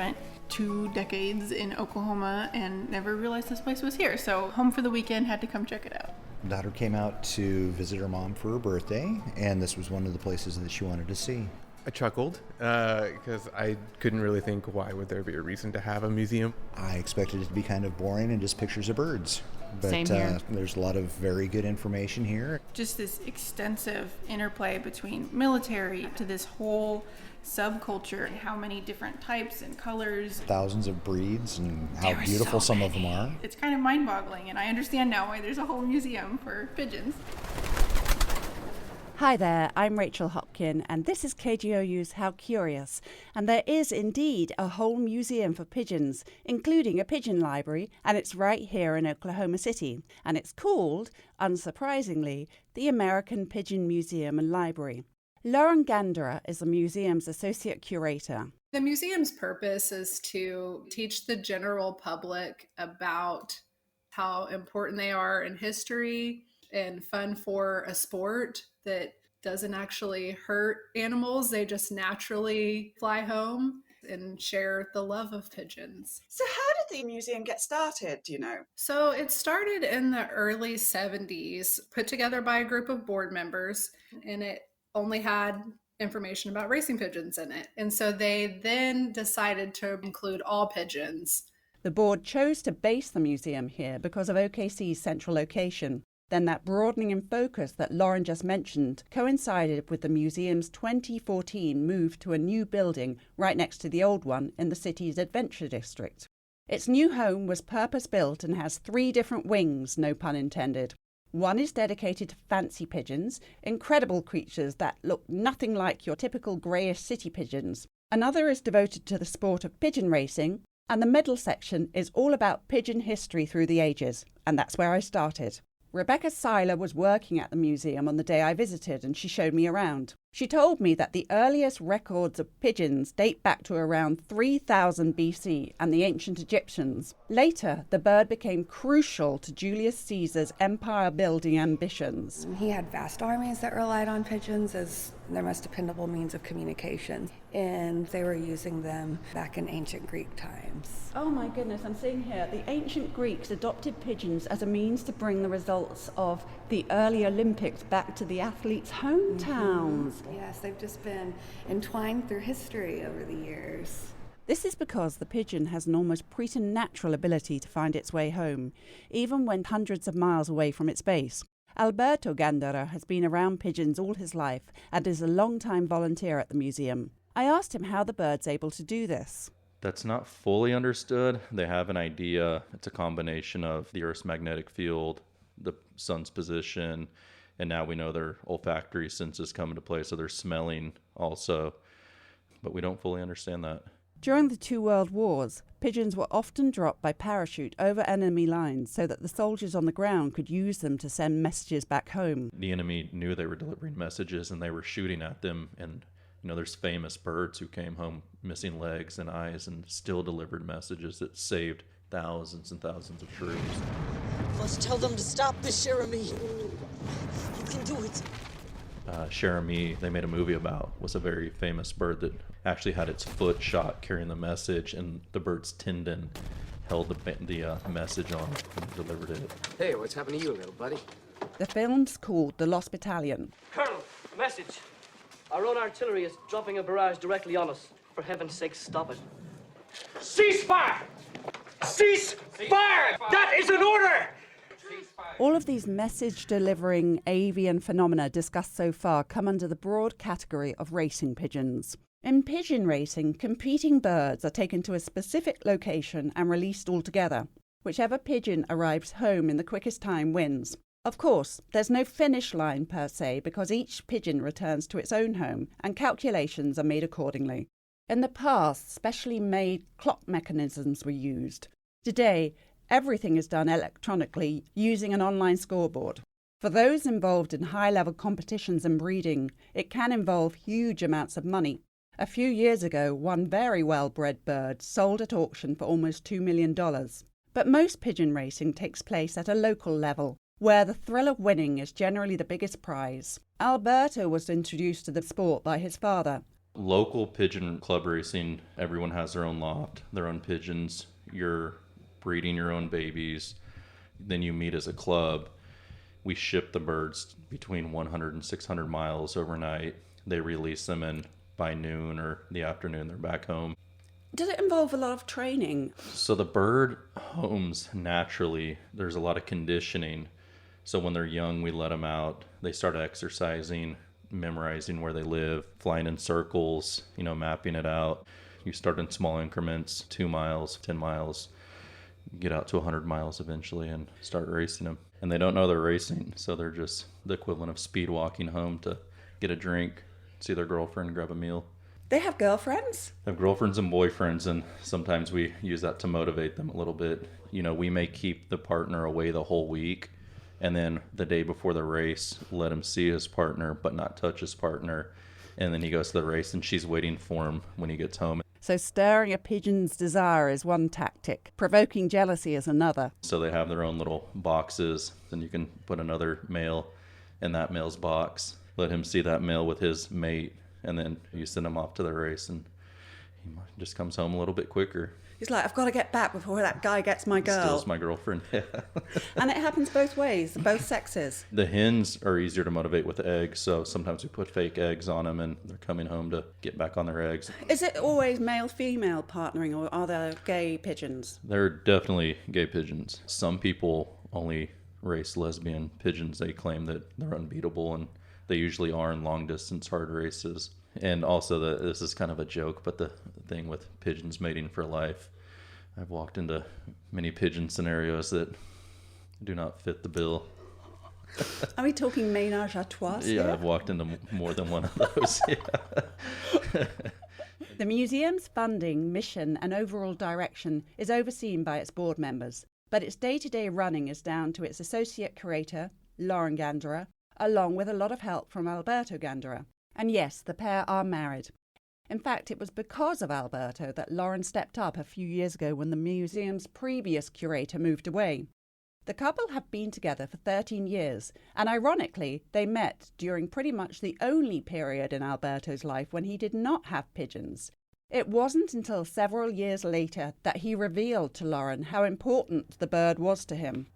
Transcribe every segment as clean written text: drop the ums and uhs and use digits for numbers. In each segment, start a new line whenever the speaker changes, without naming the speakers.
spent 2 decades in Oklahoma and never realized this place was here. So home for the weekend, had to come check it out.
Daughter came out to visit her mom for her birthday, and this was one of the places that she wanted to see.
I chuckled because I couldn't really think, why would there be a reason to have a museum?
I expected it to be kind of boring and just pictures of birds. But
Same here.
There's a lot of very good information here.
Just this extensive interplay between military to this whole subculture and how many different types and colors.
Thousands of breeds and how
There are
beautiful
so
some of
many.
them are.
It's kind of mind-boggling, and I understand now why there's a whole museum for pigeons.
Hi there, I'm Rachel Hopkin, and this is KGOU's How Curious. And there is indeed a whole museum for pigeons, including a pigeon library, and it's right here in Oklahoma City. And it's called, unsurprisingly, the American Pigeon Museum and Library. Lauren Ganderer is the museum's associate curator.
The museum's purpose is to teach the general public about how important they are in history and fun for a sport that doesn't actually hurt animals. They just naturally fly home and share the love of pigeons.
So how did the museum get started, do you know?
So it started in the early 70s, put together by a group of board members, and it only had information about racing pigeons in it. And so they then decided to include all pigeons.
The board chose to base the museum here because of OKC's central location. Then that broadening in focus that Lauren just mentioned coincided with the museum's 2014 move to a new building right next to the old one in the city's Adventure District. Its new home was purpose-built and has 3 different wings, no pun intended. One is dedicated to fancy pigeons, incredible creatures that look nothing like your typical greyish city pigeons. Another is devoted to the sport of pigeon racing, and the middle section is all about pigeon history through the ages, and that's where I started. Rebecca Seiler was working at the museum on the day I visited, and she showed me around. She told me that the earliest records of pigeons date back to around 3000 BC and the ancient Egyptians. Later, the bird became crucial to Julius Caesar's empire-building ambitions.
He had vast armies that relied on pigeons as their most dependable means of communication, and they were using them back in ancient Greek times.
Oh my goodness, I'm seeing here, the ancient Greeks adopted pigeons as a means to bring the results of the early Olympics back to the athletes' hometowns.
Yes, they've just been entwined through history over the years.
This is because the pigeon has an almost preternatural ability to find its way home, even when hundreds of miles away from its base. Alberto Ganderer has been around pigeons all his life and is a long-time volunteer at the museum. I asked him how the bird's able to do this.
That's not fully understood. They have an idea. It's a combination of the Earth's magnetic field, the sun's position, and now we know their olfactory senses come into play, so they're smelling also. But we don't fully understand that.
During the 2 World Wars, pigeons were often dropped by parachute over enemy lines so that the soldiers on the ground could use them to send messages back home.
The enemy knew they were delivering messages and they were shooting at them. And, there's famous birds who came home missing legs and eyes and still delivered messages that saved thousands and thousands of troops.
Must tell them to stop this, Jeremy. You can do it.
Jeremy, they made a movie about, was a very famous bird that actually had its foot shot carrying the message, and the bird's tendon held the message on and delivered it.
Hey, what's happened to you, little buddy?
The film's called The Lost Battalion.
Colonel, message. Our own artillery is dropping a barrage directly on us. For heaven's sake, stop it. Cease fire! Cease fire! That is an order!
All of these message-delivering avian phenomena discussed so far come under the broad category of racing pigeons. In pigeon racing, competing birds are taken to a specific location and released all together. Whichever pigeon arrives home in the quickest time wins. Of course, there's no finish line per se because each pigeon returns to its own home and calculations are made accordingly. In the past, specially made clock mechanisms were used. Today, everything is done electronically using an online scoreboard. For those involved in high-level competitions and breeding, it can involve huge amounts of money. A few years ago, one very well-bred bird sold at auction for almost $2 million. But most pigeon racing takes place at a local level, where the thrill of winning is generally the biggest prize. Alberto was introduced to the sport by his father.
Local pigeon club racing, everyone has their own loft, their own pigeons. You're breeding your own babies. Then you meet as a club. We ship the birds between 100 and 600 miles overnight. They release them, and by noon or the afternoon, they're back home.
Does it involve a lot of training?
So the bird homes naturally. There's a lot of conditioning. So when they're young, we let them out. They start exercising, memorizing where they live, flying in circles, mapping it out. You start in small increments, 2 miles, 10 miles, get out to 100 miles eventually and start racing them. And they don't know they're racing, so they're just the equivalent of speed walking home to get a drink, see their girlfriend, grab a meal.
They have girlfriends?
They have girlfriends and boyfriends, and sometimes we use that to motivate them a little bit. We may keep the partner away the whole week, and then the day before the race, let him see his partner, but not touch his partner. And then he goes to the race, and she's waiting for him when he gets home.
So stirring a pigeon's desire is one tactic, provoking jealousy is another.
So they have their own little boxes, and you can put another male in that male's box, let him see that male with his mate, and then you send him off to the race, and he just comes home a little bit quicker.
He's like, I've got to get back before that guy gets my girl.
Steals my girlfriend. Yeah.
And it happens both ways, both sexes.
The hens are easier to motivate with eggs, so sometimes we put fake eggs on them, and they're coming home to get back on their eggs.
Is it always male-female partnering, or are there gay pigeons?
There are definitely gay pigeons. Some people only race lesbian pigeons. They claim that they're unbeatable, and they usually are in long-distance hard races. And also, this is kind of a joke, but the thing with pigeons mating for life, I've walked into many pigeon scenarios that do not fit the bill.
Are we talking ménage à trois?
Yeah, I've walked into more than one of those. Yeah.
The museum's funding, mission and overall direction is overseen by its board members, but its day-to-day running is down to its associate curator, Lauren Ganderer, along with a lot of help from Alberto Ganderer. And yes, the pair are married. In fact, it was because of Alberto that Lauren stepped up a few years ago when the museum's previous curator moved away. The couple have been together for 13 years, and ironically, they met during pretty much the only period in Alberto's life when he did not have pigeons. It wasn't until several years later that he revealed to Lauren how important the bird was to him.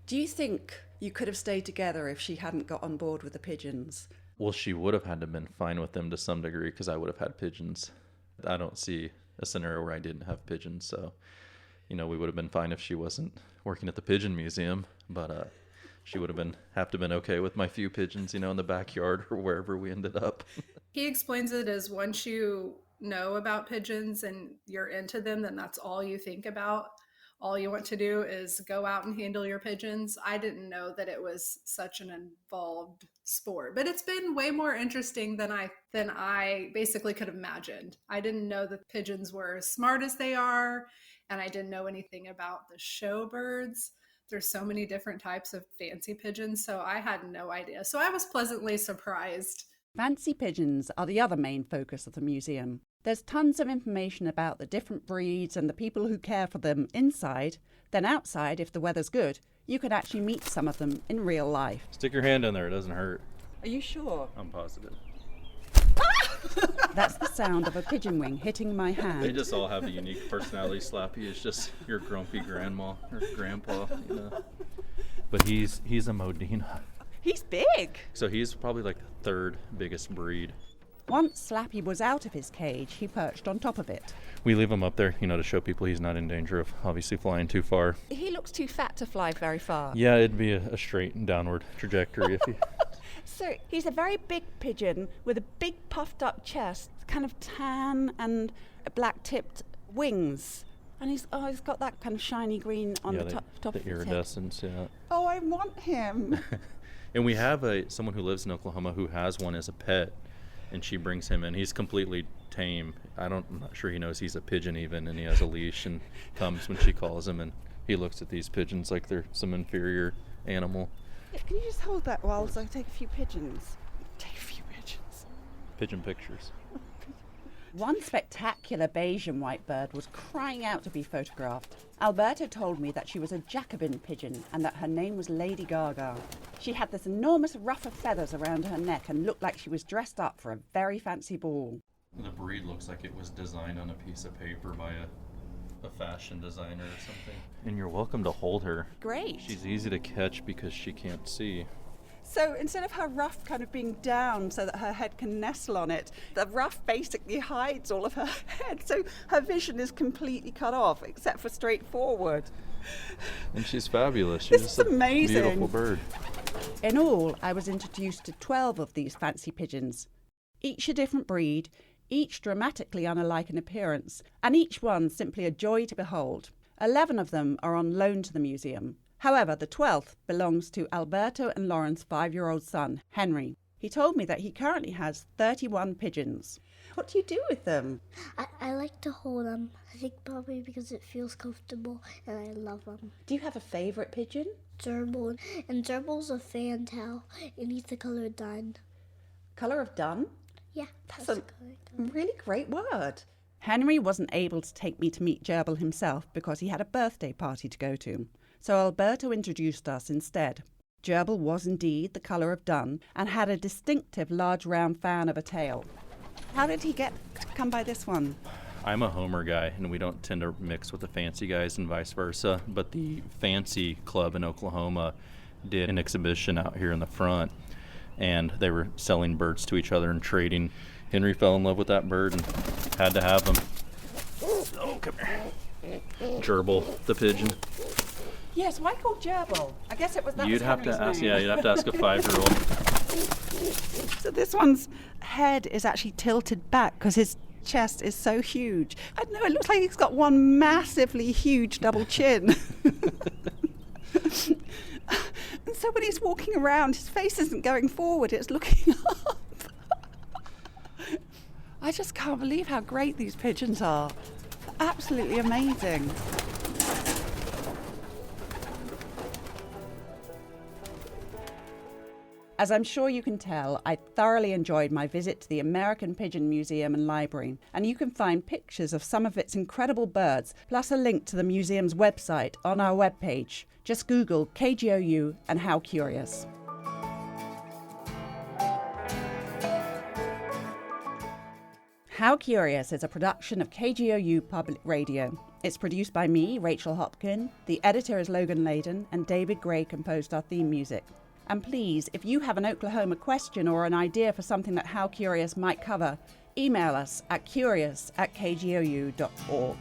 Do you think you could have stayed together if she hadn't got on board with the pigeons?
Well, she would have had to have been fine with them to some degree because I would have had pigeons. I don't see a scenario where I didn't have pigeons, so, we would have been fine if she wasn't working at the Pigeon Museum, but she would have to been okay with my few pigeons, in the backyard or wherever we ended up.
He explains it as once you know about pigeons and you're into them, then that's all you think about. All you want to do is go out and handle your pigeons. I didn't know that it was such an involved sport, but it's been way more interesting than I basically could have imagined. I didn't know that pigeons were as smart as they are, and I didn't know anything about the showbirds. There's so many different types of fancy pigeons, so I had no idea. So I was pleasantly surprised.
Fancy pigeons are the other main focus of the museum. There's tons of information about the different breeds and the people who care for them inside. Then outside, if the weather's good, you can actually meet some of them in real life.
Stick your hand in there, it doesn't hurt.
Are you sure?
I'm positive.
That's the sound of a pigeon wing hitting my hand.
They just all have a unique personality. Slappy is just your grumpy grandma or grandpa, But he's a Modena.
He's big.
So he's probably like the third biggest breed.
Once Slappy was out of his cage, he perched on top of it.
We leave him up there, to show people he's not in danger of obviously flying too far.
He looks too fat to fly very far.
Yeah, it'd be a straight and downward trajectory if he...
So he's a very big pigeon with a big puffed up chest, kind of tan and black tipped wings. And he's got that kind of shiny green on the top of his head.
The iridescence, yeah.
Oh, I want him.
And we have someone who lives in Oklahoma who has one as a pet, and she brings him in. He's completely tame. I'm not sure he knows he's a pigeon even, and he has a leash and comes when she calls him, and he looks at these pigeons like they're some inferior animal.
Can you just hold that while I take a few pigeons? Take a few pigeons.
Pigeon pictures.
One spectacular beige and white bird was crying out to be photographed. Alberto told me that she was a Jacobin pigeon and that her name was Lady Gaga. She had this enormous ruff of feathers around her neck and looked like she was dressed up for a very fancy ball.
The breed looks like it was designed on a piece of paper by a fashion designer or something. And you're welcome to hold her.
Great.
She's easy to catch because she can't see.
So instead of her ruff kind of being down so that her head can nestle on it, the ruff basically hides all of her head. So her vision is completely cut off except for straight forward.
And she's fabulous.
This
She's
is amazing.
A beautiful bird.
In all, I was introduced to 12 of these fancy pigeons. Each a different breed, each dramatically unalike in appearance, and each one simply a joy to behold. 11 of them are on loan to the museum. However, the 12th belongs to Alberto and Lauren's 5-year-old son, Henry. He told me that he currently has 31 pigeons. What do you do with them?
I like to hold them. I think probably because it feels comfortable and I love them.
Do you have a favourite pigeon?
Gerbil. And Gerbil's a fantail and he's the color dun.
Colour of dun?
Yeah,
that's a really great word. Henry wasn't able to take me to meet Gerbil himself because he had a birthday party to go to. So Alberto introduced us instead. Gerbil was indeed the colour of dun and had a distinctive large round fan of a tail. How did he get to come by this one?
I'm a Homer guy, and we don't tend to mix with the fancy guys and vice versa, but the fancy club in Oklahoma did an exhibition out here in the front, and they were selling birds to each other and trading. Henry fell in love with that bird and had to have him. Oh, come here. Gerbil, the pigeon.
Yes, why called Gerbil? I guess it was that.
You'd have to ask. Yeah, you'd have to ask a 5-year-old.
So this one's head is actually tilted back because his chest is so huge. I don't know. It looks like he's got one massively huge double chin. And so when he's walking around, his face isn't going forward; it's looking up. I just can't believe how great these pigeons are. They're absolutely amazing. As I'm sure you can tell, I thoroughly enjoyed my visit to the American Pigeon Museum and Library, and you can find pictures of some of its incredible birds, plus a link to the museum's website on our webpage. Just Google KGOU and How Curious. How Curious is a production of KGOU Public Radio. It's produced by me, Rachel Hopkin, the editor is Logan Layden, and David Gray composed our theme music. And please, if you have an Oklahoma question or an idea for something that How Curious might cover, email us at curious@kgou.org.